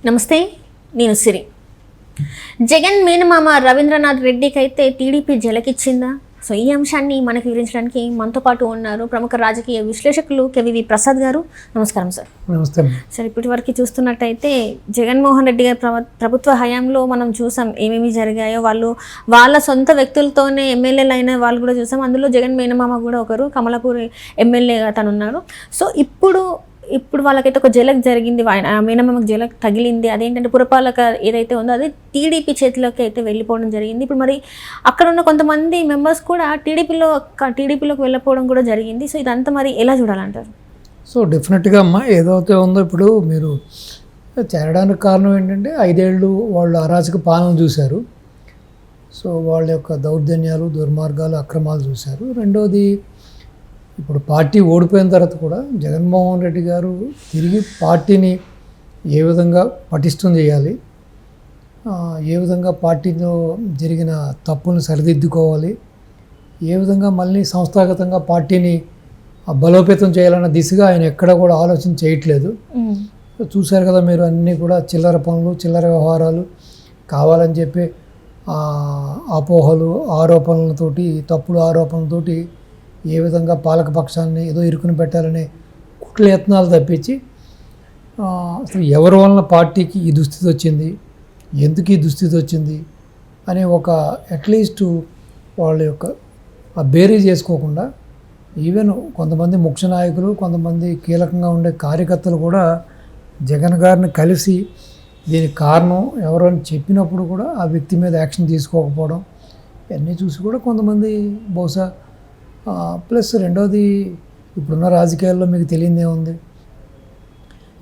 నమస్తే, నేను సిరి. జగన్ మేనమామ రవీంద్రనాథ్ రెడ్డికి అయితే టీడీపీ జలకిచ్చిందా? సో ఈ అంశాన్ని మనకు వివరించడానికి మనతో పాటు ఉన్నారు ప్రముఖ రాజకీయ విశ్లేషకులు కేవీవి ప్రసాద్ గారు. నమస్కారం సార్. నమస్తే సార్, ఇప్పటి వరకు చూస్తున్నట్టయితే జగన్మోహన్ రెడ్డి గారి ప్రభుత్వ హయాంలో మనం చూసాం ఏమేమి జరిగాయో. వాళ్ళ సొంత వ్యక్తులతోనే ఎమ్మెల్యేలు అయిన వాళ్ళు కూడా చూసాం. అందులో జగన్ మేనమామ కూడా ఒకరు, కమలాపూర్ ఎమ్మెల్యేగా తను ఉన్నారు. సో ఇప్పుడు వాళ్ళకైతే ఒక జలక్ జరిగింది, మేనమామకు జలక్ తగిలింది. అదేంటంటే పురపాలక ఏదైతే ఉందో అది టీడీపీ చేతిలోకి అయితే వెళ్ళిపోవడం జరిగింది. ఇప్పుడు మరి అక్కడ ఉన్న కొంతమంది మెంబర్స్ కూడా టీడీపీలోకి వెళ్ళిపోవడం కూడా జరిగింది. సో ఇదంతా మరి ఎలా చూడాలంటారు? సో డెఫినెట్గా అమ్మా, ఏదైతే ఉందో ఇప్పుడు మీరు చేరడానికి కారణం ఏంటంటే 5 ఏళ్ళు వాళ్ళు అరాచక పాలన చూశారు. సో వాళ్ళ యొక్క దౌర్జన్యాలు, దుర్మార్గాలు, అక్రమాలు చూశారు. రెండోది, ఇప్పుడు పార్టీ ఓడిపోయిన తర్వాత కూడా జగన్మోహన్ రెడ్డి గారు తిరిగి పార్టీని ఏ విధంగా పటిష్టం చేయాలి, ఏ విధంగా పార్టీలో జరిగిన తప్పులను సరిదిద్దుకోవాలి, ఏ విధంగా మళ్ళీ సంస్థాగతంగా పార్టీని బలోపేతం చేయాలన్న దిశగా ఆయన ఎక్కడ కూడా ఆలోచన చేయట్లేదు. చూశారు కదా మీరు, అన్నీ కూడా చిల్లర పనులు, చిల్లర వ్యవహారాలు కావాలని చెప్పి అపోహలు, ఆరోపణలతోటి, తప్పుడు ఆరోపణలతోటి ఏ విధంగా పాలకపక్షాన్ని ఏదో ఇరుకుని పెట్టాలనే కుట్ల యత్నాలు తప్పించి అసలు ఎవరి వలన పార్టీకి ఈ దుస్థితి వచ్చింది, ఎందుకు ఈ దుస్థితి వచ్చింది అనే ఒక అట్లీస్ట్ వాళ్ళ యొక్క బేరీ చేసుకోకుండా, ఈవెన్ కొంతమంది ముఖ్య నాయకులు, కొంతమంది కీలకంగా ఉండే కార్యకర్తలు కూడా జగన్ గారిని కలిసి దీనికి కారణం ఎవరని చెప్పినప్పుడు కూడా ఆ వ్యక్తి మీద యాక్షన్ తీసుకోకపోవడం, ఇవన్నీ చూసి కూడా కొంతమంది బహుశా ప్లస్ రెండోది, ఇప్పుడున్న రాజకీయాల్లో మీకు తెలియదే ఉంది,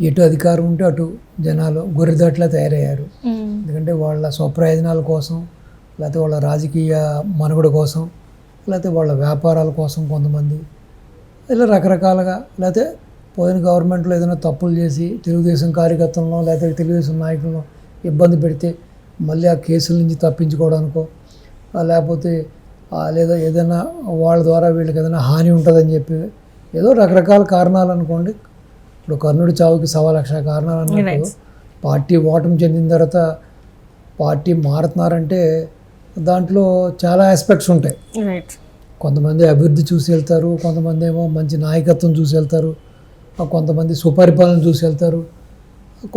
ఎటు అధికారం ఉంటే అటు జనాలు గొర్రెదాట్లా తయారయ్యారు. ఎందుకంటే వాళ్ళ స్వప్రయోజనాల కోసం, లేకపోతే వాళ్ళ రాజకీయ మనుగడ కోసం, లేకపోతే వాళ్ళ వ్యాపారాల కోసం కొంతమంది ఇలా రకరకాలుగా, లేకపోతే పోయిన గవర్నమెంట్లో ఏదైనా తప్పులు చేసి తెలుగుదేశం కార్యకర్తలను లేకపోతే తెలుగుదేశం నాయకులను ఇబ్బంది పెడితే మళ్ళీ ఆ కేసుల నుంచి తప్పించుకోవడానికో, లేకపోతే లేదా ఏదైనా వాళ్ళ ద్వారా వీళ్ళకి ఏదైనా హాని ఉంటుందని చెప్పి ఏదో రకరకాల కారణాలు అనుకోండి. ఇప్పుడు కర్ణుడి చావుకి 1,00,000 కారణాలు అన్నట్టు పార్టీ ఓటమి చెందిన తర్వాత పార్టీ మారుతున్నారంటే దాంట్లో చాలా ఆస్పెక్ట్స్ ఉంటాయి. కొంతమంది అభివృద్ధి చూసి వెళ్తారు, కొంతమంది ఏమో మంచి నాయకత్వం చూసి వెళ్తారు, కొంతమంది సుపరిపాలన చూసి వెళ్తారు,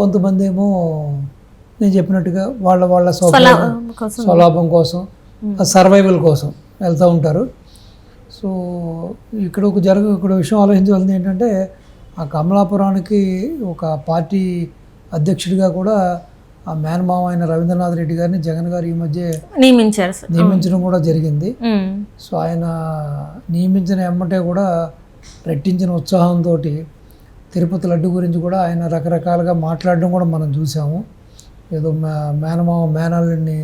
కొంతమంది ఏమో నేను చెప్పినట్టుగా వాళ్ళ స్వలాభం కోసం, సర్వైవల్ కోసం వెళ్తూ ఉంటారు. సో ఇక్కడ ఒక విషయం ఆలోచించవలసింది ఏంటంటే, ఆ కమలాపురానికి ఒక పార్టీ అధ్యక్షుడిగా కూడా ఆ మేనమామ అయిన రవీంద్రనాథ్ రెడ్డి గారిని జగన్ గారు ఈ మధ్య నియమించడం కూడా జరిగింది. సో ఆయన నియమించిన ఎమ్మటే కూడా రెట్టించిన ఉత్సాహంతో తిరుపతి లడ్డు గురించి కూడా ఆయన రకరకాలుగా మాట్లాడడం కూడా మనం చూసాము. ఏదో మేనమామ మేనల్ని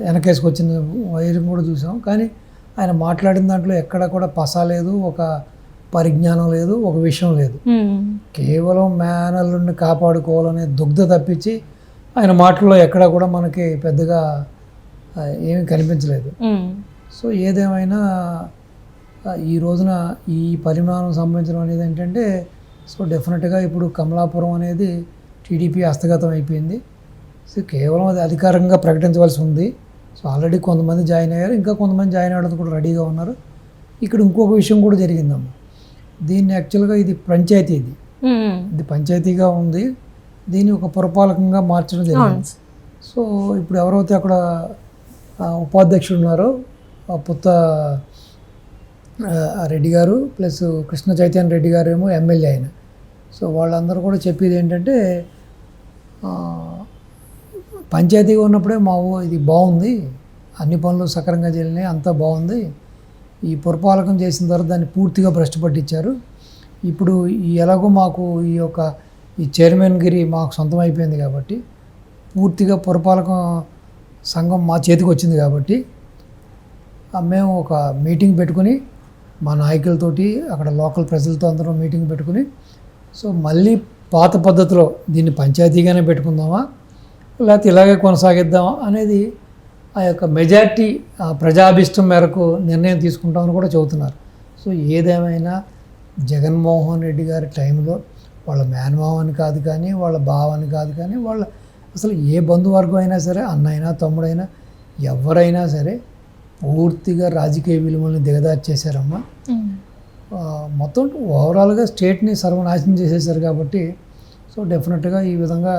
వెనకేసుకొచ్చిన వైరం కూడా చూసాం. కానీ ఆయన మాట్లాడిన దాంట్లో ఎక్కడ కూడా పస లేదు, ఒక పరిజ్ఞానం లేదు, ఒక విషయం లేదు. కేవలం మేనల్ని కాపాడుకోవాలనే దుగ్ధ తప్పించి ఆయన మాటల్లో ఎక్కడ కూడా మనకి పెద్దగా ఏమీ కనిపించలేదు. సో ఏదేమైనా ఈ రోజున ఈ పరిమాణం సంబంధించడం అనేది ఏంటంటే, సో డెఫినెట్గా ఇప్పుడు కమలాపురం అనేది టీడీపీ హస్తగతం అయిపోయింది. సో కేవలం అది అధికారికంగా ప్రకటించవలసి ఉంది. సో ఆల్రెడీ కొంతమంది జాయిన్ అయ్యారు, ఇంకా కొంతమంది జాయిన్ అవ్వడానికి కూడా రెడీగా ఉన్నారు. ఇక్కడ ఇంకొక విషయం కూడా జరిగిందమ్మ. దీన్ని యాక్చువల్గా ఇది పంచాయతీ, ఇది పంచాయతీగా ఉంది, దీన్ని ఒక పురపాలకంగా మార్చడం జరిగింది. సో ఇప్పుడు ఎవరైతే అక్కడ ఉపాధ్యక్షుడు ఉన్నారో పుత్త రెడ్డి గారు ప్లస్ కృష్ణ చైతన్య రెడ్డి గారు ఏమో ఎమ్మెల్యే ఆయన. సో వాళ్ళందరూ కూడా చెప్పేది ఏంటంటే, పంచాయతీగా ఉన్నప్పుడే ఇది బాగుంది, అన్ని పనులు సక్రంగా జరిగినాయి, అంతా బాగుంది. ఈ పురపాలకం చేసిన తర్వాత దాన్ని పూర్తిగా భ్రష్టు పట్టించారు. ఇప్పుడు ఎలాగో మాకు ఈ చైర్మన్ గిరి మాకు సొంతం అయిపోయింది కాబట్టి, పూర్తిగా పురపాలకం సంఘం మా చేతికి వచ్చింది కాబట్టి మేము ఒక మీటింగ్ పెట్టుకుని మా నాయకులతోటి అక్కడ లోకల్ ప్రజలతో అందరూ మీటింగ్ పెట్టుకుని, సో మళ్ళీ పాత పద్ధతిలో దీన్ని పంచాయతీగానే పెట్టుకుందామా లేకపోతే ఇలాగే కొనసాగిద్దామా అనేది ఆ యొక్క మెజారిటీ ప్రజాభిష్టం మేరకు నిర్ణయం తీసుకుంటామని కూడా చెబుతున్నారు. సో ఏదేమైనా జగన్మోహన్ రెడ్డి గారి టైంలో వాళ్ళ మేనమామ అని కాదు కానీ వాళ్ళ బావ అని కాదు కానీ వాళ్ళ అసలు ఏ బంధువర్గం అయినా సరే అన్నైనా తమ్ముడైనా ఎవరైనా సరే పూర్తిగా రాజకీయ విలువల్ని దిగదార్చేశారమ్మా. మొత్తం ఓవరాల్గా స్టేట్ని సర్వనాశనం చేసేసారు కాబట్టి సో డెఫినెట్గా ఈ విధంగా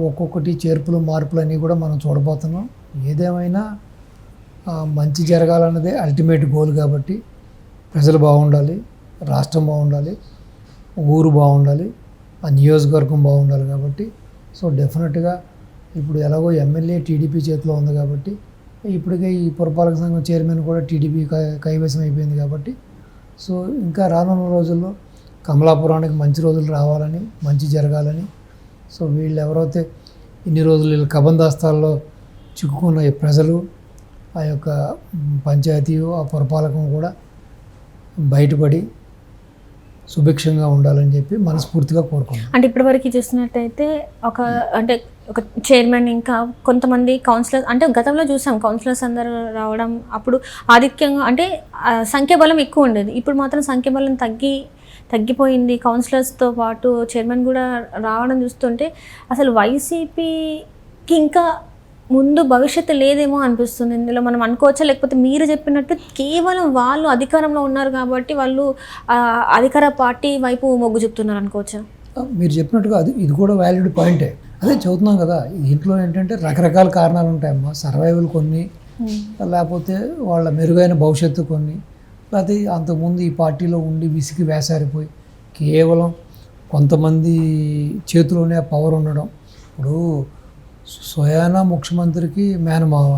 ఒక్కొక్కటి చేర్పులు మార్పులు అన్నీ కూడా మనం చూడబోతున్నాం. ఏదేమైనా మంచి జరగాలన్నదే అల్టిమేట్ గోల్ కాబట్టి ప్రజలు బాగుండాలి, రాష్ట్రం బాగుండాలి, ఊరు బాగుండాలి, ఆ నియోజకవర్గం బాగుండాలి కాబట్టి సో డెఫినెట్గా ఇప్పుడు ఎలాగో ఎమ్మెల్యే టీడీపీ చేతిలో ఉంది కాబట్టి ఇప్పటికే ఈ పురపాలక సంఘం చైర్మన్ కూడా టీడీపీ కైవసం అయిపోయింది కాబట్టి సో ఇంకా రానున్న రోజుల్లో కమలాపురానికి మంచి రోజులు రావాలని, మంచి జరగాలని, సో వీళ్ళు ఎవరైతే ఇన్ని రోజులు వీళ్ళు కబందాస్తాల్లో చిక్కుకున్న ఈ ప్రజలు, ఆ యొక్క పంచాయతీ, ఆ పురపాలకం కూడా బయటపడి సుభిక్షంగా ఉండాలని చెప్పి మనస్ఫూర్తిగా కోరుకుంటున్నాం. అంటే ఇప్పటివరకు చూస్తున్నట్టయితే ఒక చైర్మన్ ఇంకా కొంతమంది కౌన్సిలర్స్, అంటే గతంలో చూసాం కౌన్సిలర్స్ అందరూ రావడం, అప్పుడు ఆధిక్యంగా అంటే సంఖ్యాబలం ఎక్కువ ఉండేది. ఇప్పుడు మాత్రం సంఖ్యాబలం తగ్గిపోయింది. కౌన్సిలర్స్తో పాటు చైర్మన్ కూడా రావడం చూస్తుంటే అసలు వైసీపీకి ఇంకా ముందు భవిష్యత్తు లేదేమో అనిపిస్తుంది. ఇందులో మనం అనుకోవచ్చా, లేకపోతే మీరు చెప్పినట్టు కేవలం వాళ్ళు అధికారంలో ఉన్నారు కాబట్టి వాళ్ళు అధికార పార్టీ వైపు మొగ్గు చూపుతున్నారు అనుకోవచ్చా? మీరు చెప్పినట్టుగా ఇది కూడా వ్యాలిడ్ పాయింటే. అదే చదువుతున్నాం కదా, దీంట్లో ఏంటంటే రకరకాల కారణాలు ఉంటాయమ్మా. సర్వైవల్ కొన్ని, లేకపోతే వాళ్ళ మెరుగైన భవిష్యత్తు కొన్ని, లేకపోతే అంతకుముందు ఈ పార్టీలో ఉండి విసిగి వేసారిపోయి కేవలం కొంతమంది చేతిలోనే పవర్ ఉండడం. ఇప్పుడు స్వయానా ముఖ్యమంత్రికి మేనమావ.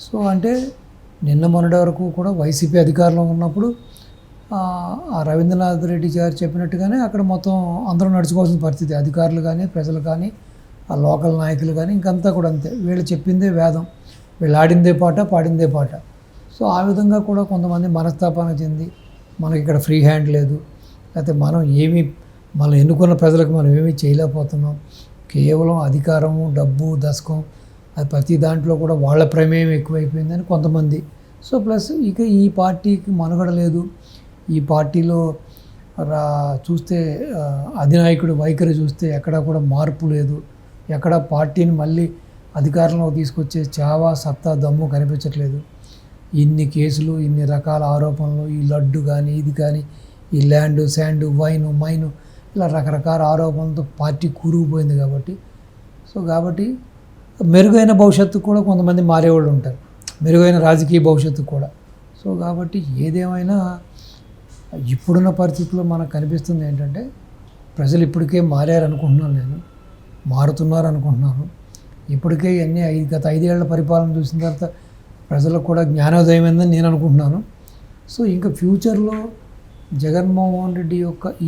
సో అంటే నిన్న మొన్నటి వరకు కూడా వైసీపీ అధికారంలో ఉన్నప్పుడు ఆ రవీంద్రనాథ్ రెడ్డి గారు చెప్పినట్టుగానే అక్కడ మొత్తం అందరూ నడుచుకోవాల్సిన పరిస్థితి. అధికారులు కానీ, ప్రజలు కానీ, ఆ లోకల్ నాయకులు కానీ, ఇంకంతా కూడా అంతే. వీళ్ళు చెప్పిందే వేదం, వీళ్ళు ఆడిందే పాట, పాడిందే పాట. సో ఆ విధంగా కూడా కొంతమంది మనస్తాపన చెంది మనకి ఇక్కడ ఫ్రీ హ్యాండ్ లేదు, లేకపోతే మనం ఎన్నుకున్న ప్రజలకు మనం ఏమీ చేయలేకపోతున్నాం, కేవలం అధికారము, డబ్బు, దశకం, అది ప్రతి దాంట్లో కూడా వాళ్ళ ప్రమేయం ఎక్కువైపోయిందని కొంతమంది. సో ప్లస్ ఇక ఈ పార్టీకి మనుగడ లేదు, ఈ పార్టీలో చూస్తే అధినాయకుడు వైఖరి చూస్తే ఎక్కడా కూడా మార్పు లేదు, ఎక్కడ పార్టీని మళ్ళీ అధికారంలో తీసుకొచ్చే చావా సత్తా దమ్ము కనిపించట్లేదు. ఇన్ని కేసులు, ఇన్ని రకాల ఆరోపణలు, ఈ లడ్డు కానీ, ఇది కానీ, ఈ ల్యాండ్, శాండ్, వైను, మైను, ఇలా రకరకాల ఆరోపణలతో పార్టీ కూరుకుపోయింది కాబట్టి మెరుగైన భవిష్యత్తు కూడా కొంతమంది మారేవాళ్ళు ఉంటారు, మెరుగైన రాజకీయ భవిష్యత్తు కూడా. సో కాబట్టి ఏదేమైనా ఇప్పుడున్న పరిస్థితుల్లో మనకు కనిపిస్తుంది ఏంటంటే ప్రజలు ఇప్పటికే మారారనుకుంటున్నాను, నేను మారుతున్నారు అనుకుంటున్నాను. ఇప్పటికే గత 5 ఏళ్ల పరిపాలన చూసిన తర్వాత ప్రజలకు కూడా జ్ఞానోదయం అయిందని నేను అనుకుంటున్నాను. సో ఇంకా ఫ్యూచర్లో జగన్మోహన్ రెడ్డి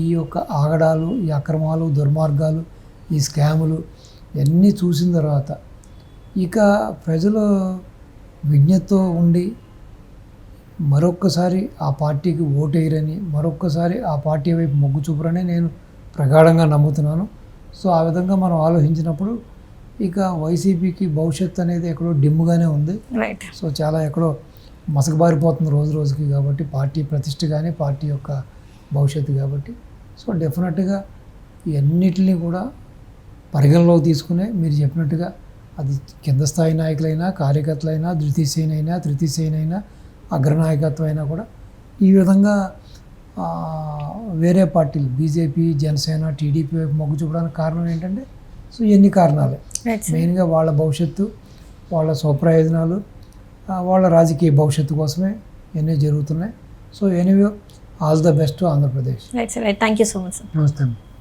ఈ యొక్క ఆగడాలు, ఈ అక్రమాలు, దుర్మార్గాలు, ఈ స్కాములు ఇవన్నీ చూసిన తర్వాత ఇక ప్రజలు విజ్ఞతతో ఉండి మరొక్కసారి ఆ పార్టీకి ఓటేయరని, మరొక్కసారి ఆ పార్టీ వైపు మొగ్గు చూపరని నేను ప్రగాఢంగా నమ్ముతున్నాను. సో ఆ విధంగా మనం ఆలోచించినప్పుడు ఇక వైసీపీకి భవిష్యత్తు అనేది ఎక్కడో డిమ్ముగానే ఉంది. సో చాలా ఎక్కడో మసకబారిపోతుంది రోజు రోజుకి. కాబట్టి పార్టీ ప్రతిష్ట కానీ, పార్టీ యొక్క భవిష్యత్తు కాబట్టి సో డెఫినెట్గా ఇవన్నిటిని కూడా పరిగణలోకి తీసుకునే మీరు చెప్పినట్టుగా అది కింద స్థాయి నాయకులైనా, కార్యకర్తలైనా, ద్వితీయ శ్రేణి అయినా, తృతీయ శ్రేణి అయినా, అగ్రనాయకత్వం అయినా కూడా ఈ విధంగా వేరే పార్టీలు బీజేపీ, జనసేన, టీడీపీ వైపు మొగ్గు చూపడానికి కారణం ఏంటంటే సో ఎన్ని కారణాలే. మెయిన్గా వాళ్ళ భవిష్యత్తు, వాళ్ళ స్వప్రయోజనాలు, వాళ్ళ రాజకీయ భవిష్యత్తు కోసమే ఇవన్నీ జరుగుతున్నాయి. So anyway, all the best Andhra Pradesh. Thank you so much. నమస్తే.